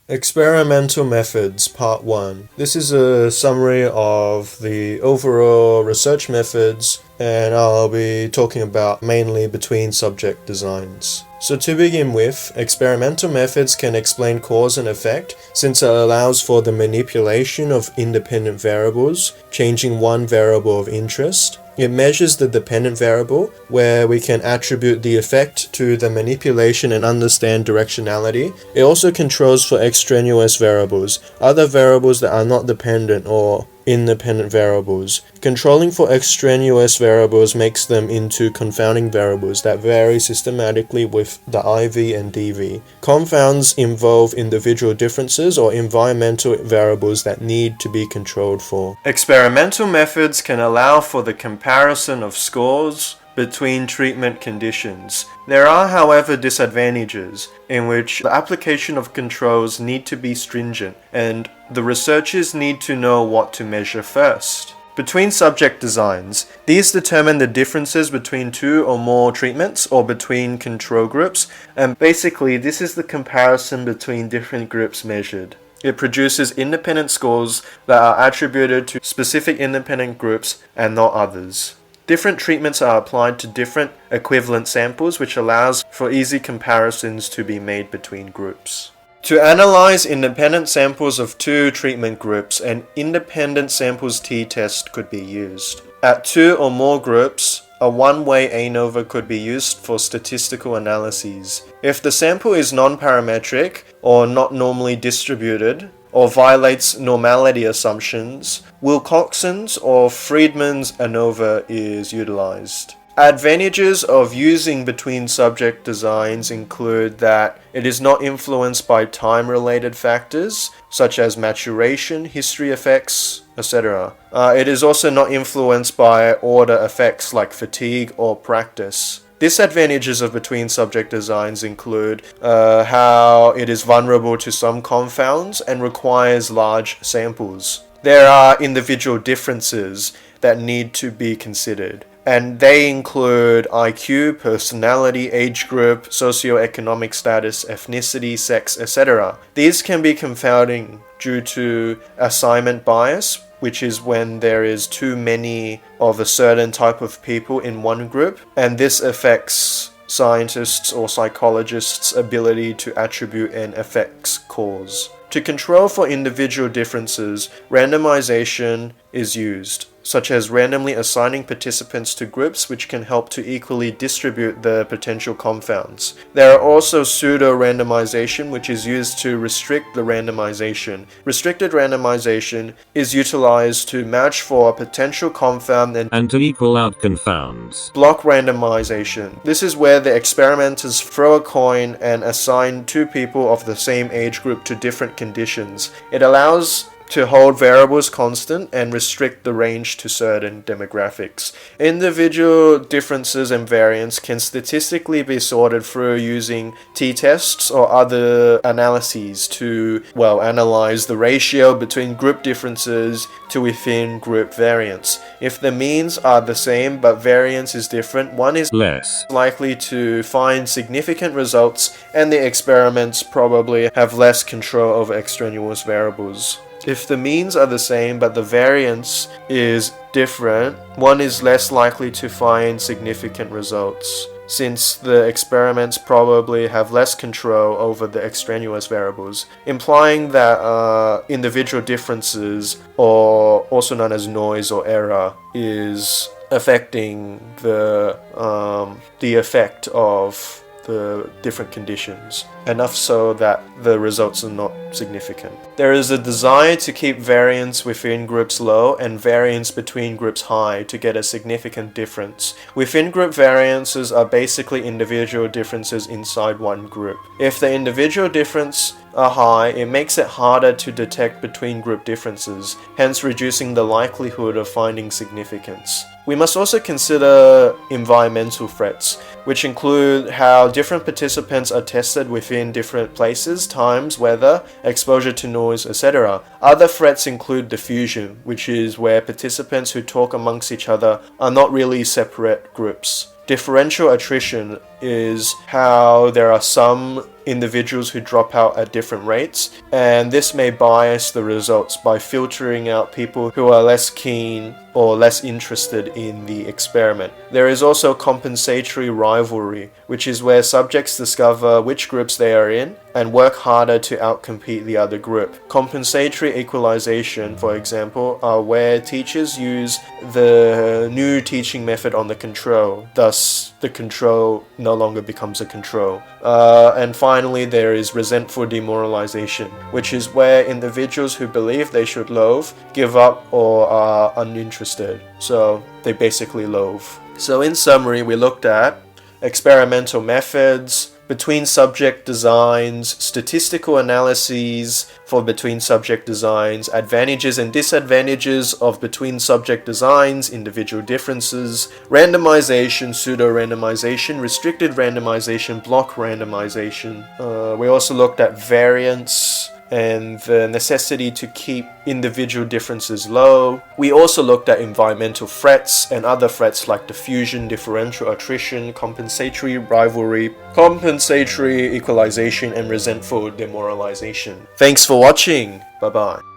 Experimental Methods, Part 1. This is a summary of the overall research methods, and I'll be talking about mainly BetweenSubject Designs. So to begin with, experimental methods can explain cause and effect since it allows for the manipulation of independent variables, changing one variable of interest. It measures the dependent variable, where we can attribute the effect to the manipulation and understand directionality. It also controls for extraneous variables, other variables that are not dependent or independent variables. Controlling for extraneous variables makes them into confounding variables that vary systematically with the IV and DV. Confounds involve individual differences or environmental variables that need to be controlled for. Experimental methods can allow for the comparison of scores between treatment conditions. There are, however, disadvantages in which the application of controls need to be stringent and the researchers need to know what to measure first. BetweenSubject Designs. These determine the differences between two or more treatments or between control groups, and basically this is the comparison between different groups measured. It produces independent scores that are attributed to specific independent groups and not others. Different treatments are applied to different equivalent samples, which allows for easy comparisons to be made between groups. To analyze independent samples of two treatment groups, an independent samples t-test could be used. At two or more groups, a one-way ANOVA could be used for statistical analyses. If the sample is non-parametric or not normally distributed, or violates normality assumptions, Wilcoxon's or Friedman's ANOVA is utilized. Advantages of using BetweenSubject Designs include that it is not influenced by time-related factors, such as maturation, history effects, etc. It is also not influenced by order effects like fatigue or practice. Disadvantages of BetweenSubject Designs include how it is vulnerable to some confounds and requires large samples. There are individual differences that need to be considered, and they include IQ, personality, age group, socioeconomic status, ethnicity, sex, etc. These can be confounding due to assignment bias, which is when there is too many of a certain type of people in one group, and this affects scientists or psychologists' ability to attribute an effect's cause. To control for individual differences, randomization is used, such as randomly assigning participants to groups, which can help to equally distribute the potential confounds. There are also pseudo-randomization, which is used to restrict the randomization. Restricted randomization is utilized to match for a potential confound and to equal out confounds. Block randomization. This is where the experimenters throw a coin and assign two people of the same age group to different conditions. It allows to hold variables constant and restrict the range to certain demographics. Individual differences and variance can statistically be sorted through using t-tests or other analyses to, analyze the ratio between group differences to within group variance. If the means are the same but variance is different, one is less likely to find significant results, and the experiments probably have less control over extraneous variables. If the means are the same but the variance is different, one is less likely to find significant results, since the experiments probably have less control over the extraneous variables, implying that individual differences, or also known as noise or error, is affecting the effect of the different conditions, enough so that the results are not significant. There is a desire to keep variance within groups low and variance between groups high to get a significant difference. Within group variances are basically individual differences inside one group. If the individual difference are high, it makes it harder to detect between group differences, hence reducing the likelihood of finding significance. We must also consider environmental threats, which include how different participants are tested within different places, times, weather, exposure to noise, etc. Other threats include diffusion, which is where participants who talk amongst each other are not really separate groups. Differential attrition is how there are some individuals who drop out at different rates, and this may bias the results by filtering out people who are less keen or less interested in the experiment. There is also compensatory rivalry, which is where subjects discover which groups they are in and work harder to outcompete the other group. Compensatory equalization, for example, are where teachers use the new teaching method on the control, thus the control no longer becomes a control. And finally, there is resentful demoralization, which is where individuals who believe they should loathe give up or are uninterested. So they basically loathe. So in summary, we looked at experimental methods, between-subject designs, statistical analyses for between-subject designs, advantages and disadvantages of between-subject designs, individual differences, randomization, pseudo-randomization, restricted randomization, block randomization. We also looked at variance and the necessity to keep individual differences low. We also looked at environmental threats and other threats like diffusion, differential attrition, compensatory rivalry, compensatory equalization, and resentful demoralization. Thanks for watching. Bye bye.